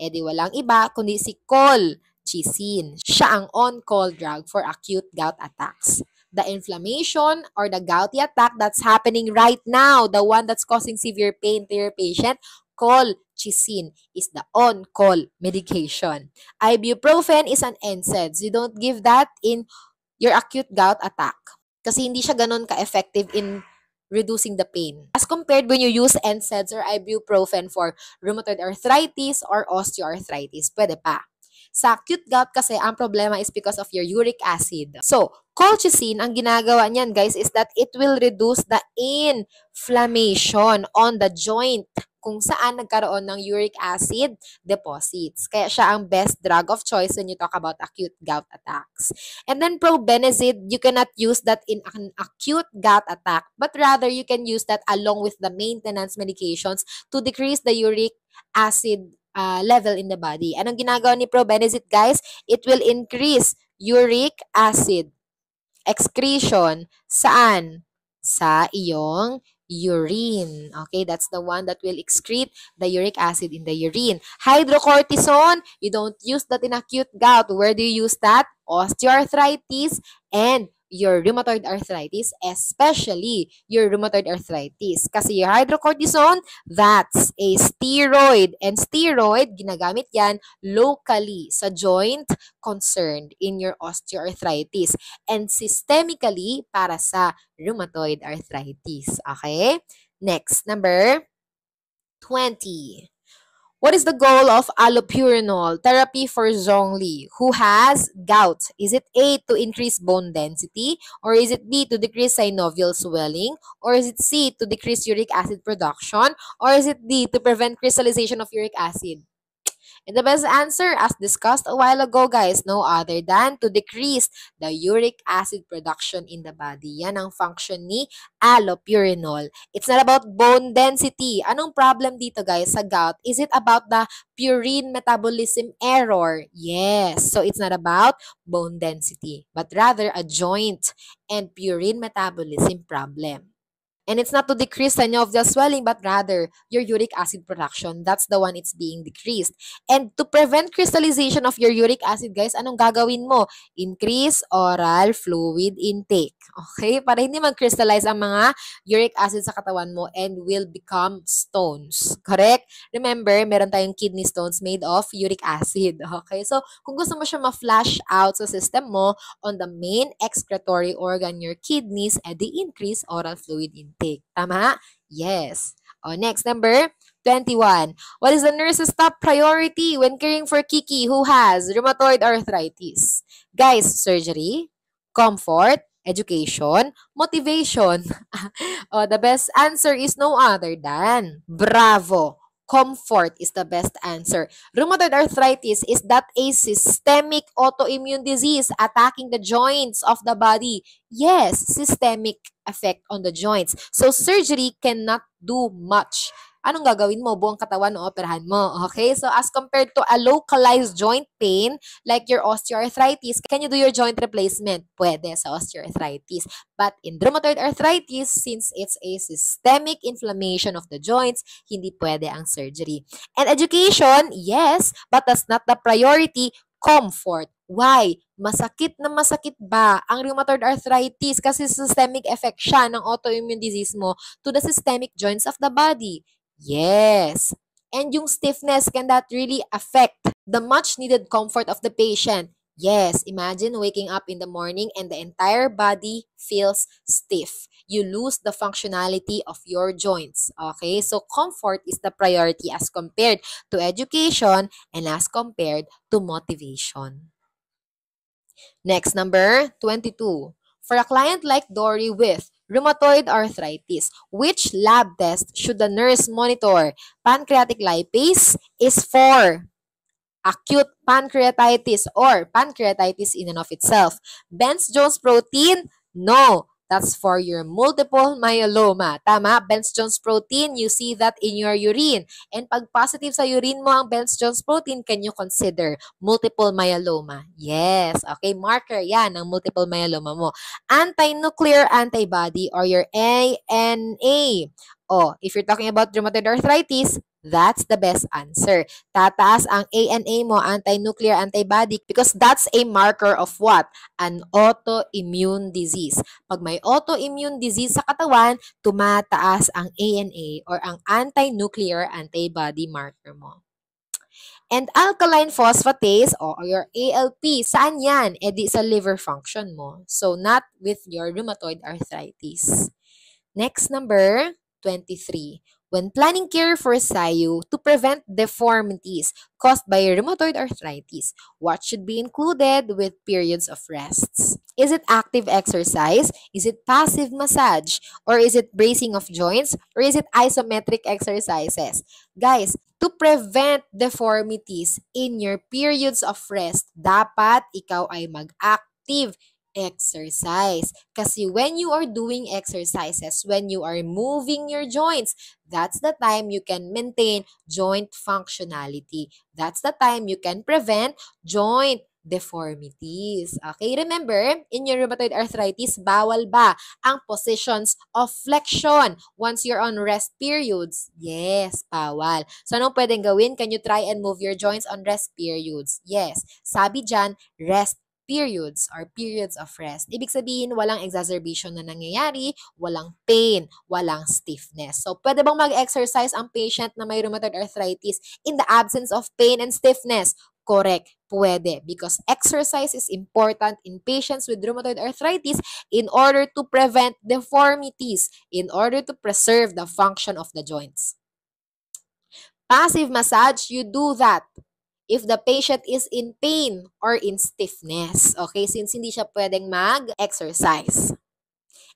Eh di walang iba kundi si colchicine. Siya ang on-call drug for acute gout attacks. The inflammation or the gouty attack that's happening right now, the one that's causing severe pain to your patient, colchicine is the on-call medication. Ibuprofen is an NSAIDs. You don't give that in your acute gout attack kasi hindi siya ganun ka-effective in reducing the pain. As compared when you use NSAIDs or ibuprofen for rheumatoid arthritis or osteoarthritis, pwede pa. Sa acute gout kasi, ang problema is because of your uric acid. So, colchicine, ang ginagawa niyan guys is that it will reduce the inflammation on the joint kung saan nagkaroon ng uric acid deposits. Kaya siya ang best drug of choice when you talk about acute gout attacks. And then probenecid, you cannot use that in an acute gout attack, but rather you can use that along with the maintenance medications to decrease the uric acid level in the body. Anong ginagawa ni probenecid, guys? It will increase uric acid excretion saan? Sa iyong urine. Okay, that's the one that will excrete the uric acid in the urine. Hydrocortisone, you don't use that in acute gout. Where do you use that? Osteoarthritis and your rheumatoid arthritis, especially your rheumatoid arthritis. Kasi your hydrocortisone, that's a steroid. And steroid, ginagamit yan locally sa joint concerned in your osteoarthritis. And systemically para sa rheumatoid arthritis. Okay? Next, number 20. What is the goal of allopurinol therapy for Zhongli who has gout? Is it A, to increase bone density? Or is it B, to decrease synovial swelling? Or is it C, to decrease uric acid production? Or is it D, to prevent crystallization of uric acid? And the best answer, as discussed a while ago, guys, no other than to decrease the uric acid production in the body. Yan ang function ni allopurinol. It's not about bone density. Anong problem dito, guys, sa gout? Is it about the purine metabolism error? Yes. So, it's not about bone density, but rather a joint and purine metabolism problem. And it's not to decrease synovial swelling, but rather your uric acid production. That's the one it's being decreased. And to prevent crystallization of your uric acid, guys, anong gagawin mo? Increase oral fluid intake. Okay? Para hindi mag-crystallize ang mga uric acid sa katawan mo and will become stones. Correct? Remember, meron tayong kidney stones made of uric acid. Okay? So, kung gusto mo siya ma-flush out sa system mo on the main excretory organ, your kidneys, edi increase oral fluid intake. Tama? Yes. O, next, number 21. What is the nurse's top priority when caring for Kiki who has rheumatoid arthritis? Guys, surgery, comfort, education, motivation. O, the best answer is no other than bravo. comfort is the best answer. Rheumatoid arthritis, is that a systemic autoimmune disease attacking the joints of the body? Yes, systemic effect on the joints. So surgery cannot do much. Anong gagawin mo? Buong katawan o operahan mo. Okay? So as compared to a localized joint pain, like your osteoarthritis, can you do your joint replacement? Pwede sa osteoarthritis. But in rheumatoid arthritis, since it's a systemic inflammation of the joints, hindi pwede ang surgery. And education, yes, but that's not the priority. Comfort. Why? Masakit na masakit ba ang rheumatoid arthritis kasi systemic effect siya ng autoimmune disease mo to the systemic joints of the body? Yes. And yung stiffness, can that really affect the much needed comfort of the patient? Yes, imagine waking up in the morning and the entire body feels stiff. You lose the functionality of your joints. Okay, so comfort is the priority as compared to education and as compared to motivation. Next, number 22. For a client like Dory with rheumatoid arthritis, which lab test should the nurse monitor? Pancreatic lipase is for acute pancreatitis or pancreatitis in and of itself. Bence-Jones protein? No. That's for your multiple myeloma. Tama? Bence-Jones protein, you see that in your urine. And pag positive sa urine mo ang Bence-Jones protein, can you consider multiple myeloma? Yes. Okay, marker yan ng multiple myeloma mo. Anti-nuclear antibody or your ANA. Oh, if you're talking about rheumatoid arthritis, that's the best answer. Tataas ang ANA mo, anti-nuclear antibody, because that's a marker of what? An autoimmune disease. Pag may autoimmune disease sa katawan, tumataas ang ANA or ang anti-nuclear antibody marker mo. And alkaline phosphatase or your ALP, saan yan? E di sa liver function mo. So, not with your rheumatoid arthritis. Next, number 23. When planning care for SIU to prevent deformities caused by rheumatoid arthritis, what should be included with periods of rests? Is it active exercise? Is it passive massage? Or is it bracing of joints? Or is it isometric exercises? Guys, to prevent deformities in your periods of rest, dapat ikaw ay mag-active exercise. Kasi when you are doing exercises, when you are moving your joints, that's the time you can maintain joint functionality. That's the time you can prevent joint deformities. Okay, remember, in your rheumatoid arthritis, bawal ba ang positions of flexion once you're on rest periods? Yes, bawal. So, anong pwedeng gawin? Can you try and move your joints on rest periods? Yes. Sabi dyan, rest periods or periods of rest. Ibig sabihin, walang exacerbation na nangyayari, walang pain, walang stiffness. So, pwede bang mag-exercise ang patient na may rheumatoid arthritis in the absence of pain and stiffness? Correct. Pwede. Because exercise is important in patients with rheumatoid arthritis in order to prevent deformities, in order to preserve the function of the joints. Passive massage, you do that if the patient is in pain or in stiffness. Okay? Since hindi siya pwedeng mag-exercise.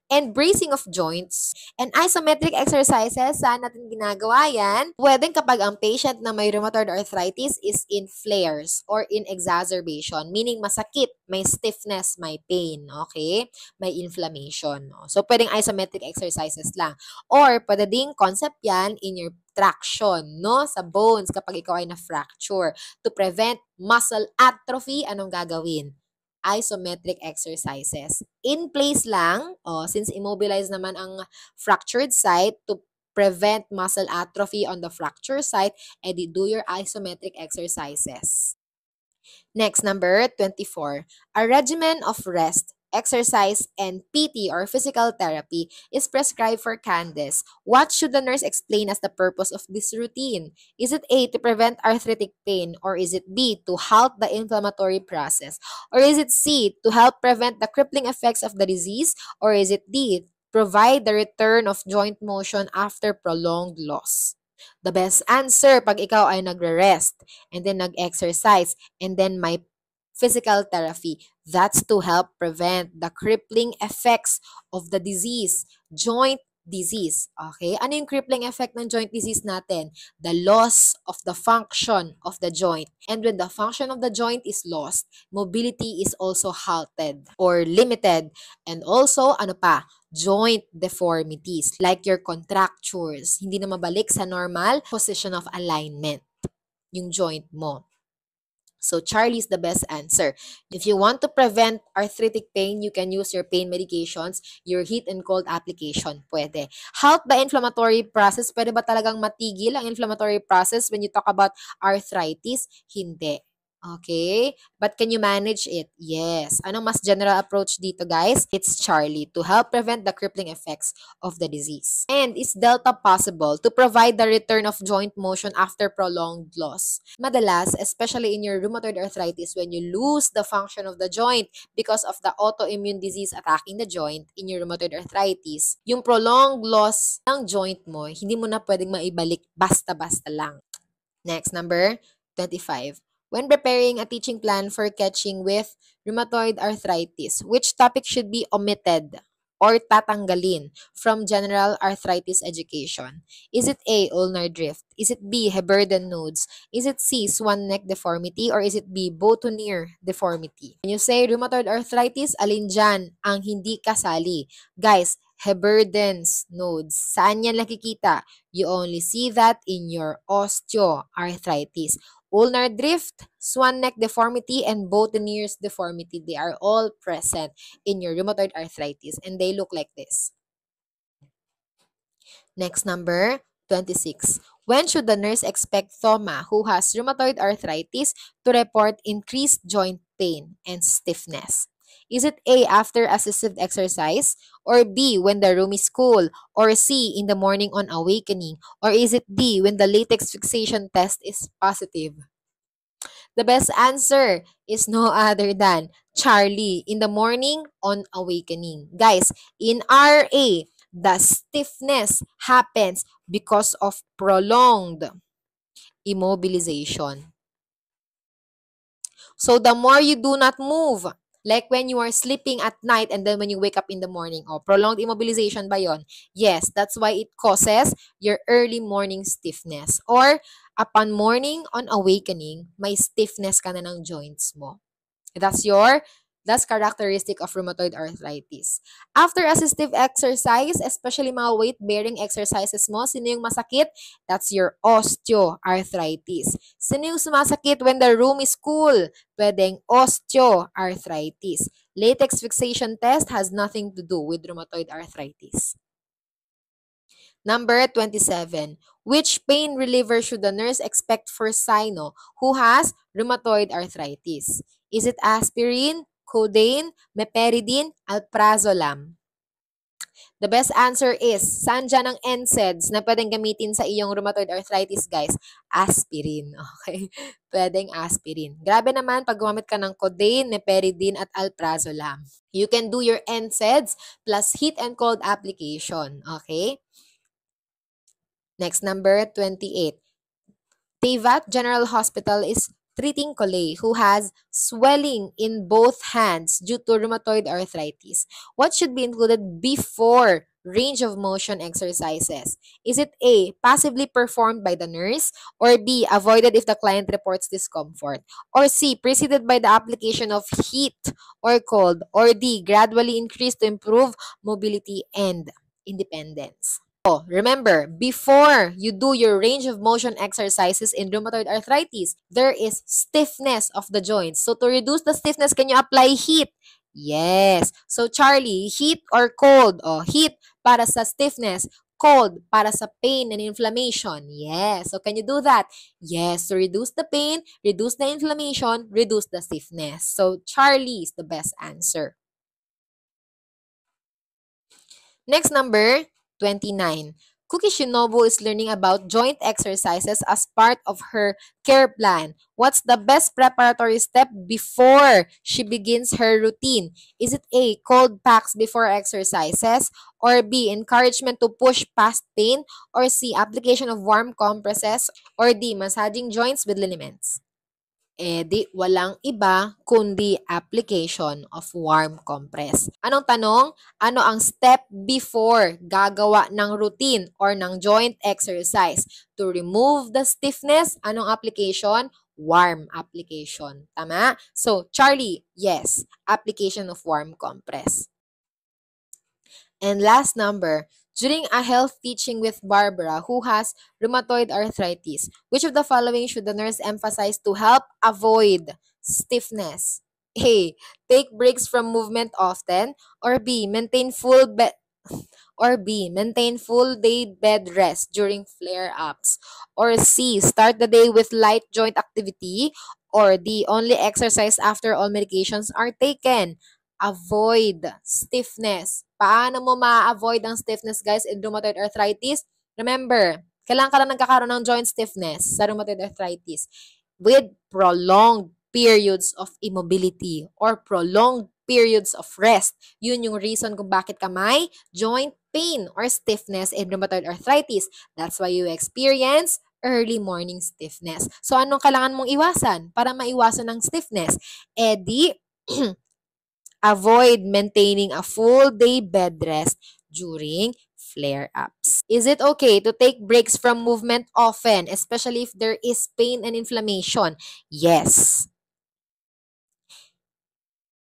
And bracing of joints and isometric exercises, saan natin ginagawa yan? Pwedeng kapag ang patient na may rheumatoid arthritis is in flares or in exacerbation, meaning masakit, may stiffness, may pain, okay? May inflammation. No? So, pwedeng isometric exercises lang. Or, pwede ding concept yan in your traction, no? Sa bones kapag ikaw ay na-fracture. To prevent muscle atrophy, anong gagawin? Isometric exercises. In place lang, since immobilize naman ang fractured site, to prevent muscle atrophy on the fracture site, edi do your isometric exercises. Next, number 24. A regimen of rest, exercise, and PT or physical therapy is prescribed for Candice. What should the nurse explain as the purpose of this routine? Is it A, to prevent arthritic pain, or is it B, to halt the inflammatory process? Or is it C, to help prevent the crippling effects of the disease? Or is it D, provide the return of joint motion after prolonged loss? The best answer pag ikaw ay nagre-rest and then nag-exercise and then may physical therapy, that's to help prevent the crippling effects of the disease, joint disease. Okay? Ano yung crippling effect ng joint disease natin? The loss of the function of the joint. And when the function of the joint is lost, mobility is also halted or limited. And also, ano pa? Joint deformities like your contractures. Hindi na mabalik sa normal position of alignment yung joint mo. So Charlie is the best answer. If you want to prevent arthritic pain, you can use your pain medications, your heat and cold application. Pwede. Halt the inflammatory process. Pwede ba talagang matigil ang inflammatory process when you talk about arthritis? Hindi. Okay? But can you manage it? Yes. Anong mas general approach dito, guys? It's Charlie to help prevent the crippling effects of the disease. And is Delta possible to provide the return of joint motion after prolonged loss? Madalas, especially in your rheumatoid arthritis, when you lose the function of the joint because of the autoimmune disease attacking the joint in your rheumatoid arthritis, yung prolonged loss ng joint mo, hindi mo na pwedeng maibalik basta-basta lang. Next, number 25. When preparing a teaching plan for catching with rheumatoid arthritis, which topic should be omitted or tatanggalin from general arthritis education? Is it A, ulnar drift? Is it B, Heberden nodes? Is it C, swan neck deformity? Or is it B, boutonniere deformity? When you say rheumatoid arthritis, alin dyan ang hindi kasali? Guys, Heberden's nodes. Saan yan nakikita? You only see that in your osteoarthritis. Ulnar drift, swan neck deformity, and boutonniere's deformity, they are all present in your rheumatoid arthritis and they look like this. Next, number 26. When should the nurse expect Thoma who has rheumatoid arthritis to report increased joint pain and stiffness? Is it A, after assisted exercise? Or B, when the room is cool? Or C, in the morning on awakening? Or is it D, when the latex fixation test is positive? The best answer is no other than Charlie, in the morning on awakening. Guys, in RA, the stiffness happens because of prolonged immobilization. So the more you do not move, like when you are sleeping at night and then when you wake up in the morning, prolonged immobilization ba yon? Yes, that's why it causes your early morning stiffness. Or upon morning on awakening, may stiffness ka na ng joints mo. That's characteristic of rheumatoid arthritis. After assistive exercise, especially mga weight-bearing exercises mo, sino yung masakit? That's your osteoarthritis. Sino yung sumasakit when the room is cool? Pwedeng osteoarthritis. Latex fixation test has nothing to do with rheumatoid arthritis. Number 27. Which pain reliever should the nurse expect for Sino who has rheumatoid arthritis? Is it aspirin, codeine, meperidine, alprazolam? The best answer is, saan dyan ang NSAIDs na pwedeng gamitin sa iyong rheumatoid arthritis, guys? Aspirin. Okay? Pwedeng aspirin. Grabe naman pag gumamit ka ng codeine, meperidine, at alprazolam. You can do your NSAIDs plus heat and cold application. Okay? Next, number 28. Teyvat General Hospital is treating Coley who has swelling in both hands due to rheumatoid arthritis. What should be included before range of motion exercises? Is it A, passively performed by the nurse? Or B, avoided if the client reports discomfort? Or C, preceded by the application of heat or cold? Or D, gradually increased to improve mobility and independence? Remember, before you do your range of motion exercises in rheumatoid arthritis, there is stiffness of the joints. So to reduce the stiffness, can you apply heat? Yes. So Charlie, heat or cold? Heat para sa stiffness, cold para sa pain and inflammation. Yes. So can you do that? Yes. To reduce the pain, reduce the inflammation, reduce the stiffness. So Charlie is the best answer. Next, number 29. Cookie Shinobu is learning about joint exercises as part of her care plan. What's the best preparatory step before she begins her routine? Is it A, cold packs before exercises? Or B, encouragement to push past pain? Or C, application of warm compresses? Or D, massaging joints with liniments? Di walang iba kundi application of warm compress. Anong tanong? Ano ang step before gagawa ng routine or ng joint exercise? To remove the stiffness, anong application? Warm application. Tama? So, Charlie, yes, application of warm compress. And last number, during a health teaching with Barbara, who has rheumatoid arthritis, which of the following should the nurse emphasize to help avoid stiffness? A. Take breaks from movement often. Or B. Maintain full day bed rest during flare-ups. Or C. Start the day with light joint activity. Or D. Only exercise after all medications are taken. Avoid stiffness. Paano mo ma-avoid ang stiffness, guys, in rheumatoid arthritis? Remember, kailangan ka lang nagkakaroon ng joint stiffness sa rheumatoid arthritis with prolonged periods of immobility or prolonged periods of rest. Yun yung reason kung bakit ka may joint pain or stiffness in rheumatoid arthritis. That's why you experience early morning stiffness. So, anong kailangan mong iwasan para maiwasan ng stiffness? Di avoid maintaining a full day bed rest during flare-ups. Is it okay to take breaks from movement often, especially if there is pain and inflammation? Yes.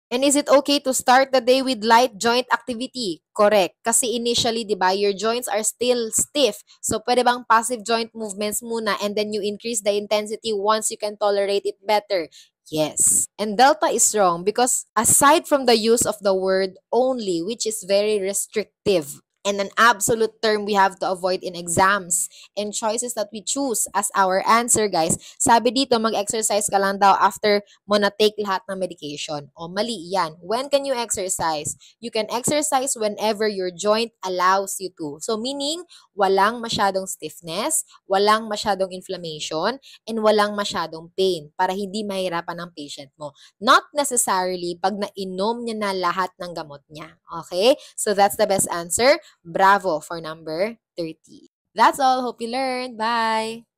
And is it okay to start the day with light joint activity? Correct. Kasi initially, di ba, your joints are still stiff. So, pwede bang passive joint movements muna and then you increase the intensity once you can tolerate it better? Yes. And delta is wrong because aside from the use of the word only, which is very restrictive, and an absolute term we have to avoid in exams and choices that we choose as our answer, guys. Sabi dito, mag-exercise ka lang daw after mo na-take lahat ng medication. O, mali yan. When can you exercise? You can exercise whenever your joint allows you to. So, meaning, walang masyadong stiffness, walang masyadong inflammation, and walang masyadong pain para hindi mahirapan ng patient mo. Not necessarily pag nainom niya na lahat ng gamot niya. Okay? So, that's the best answer. Bravo for number 30. That's all. Hope you learned. Bye!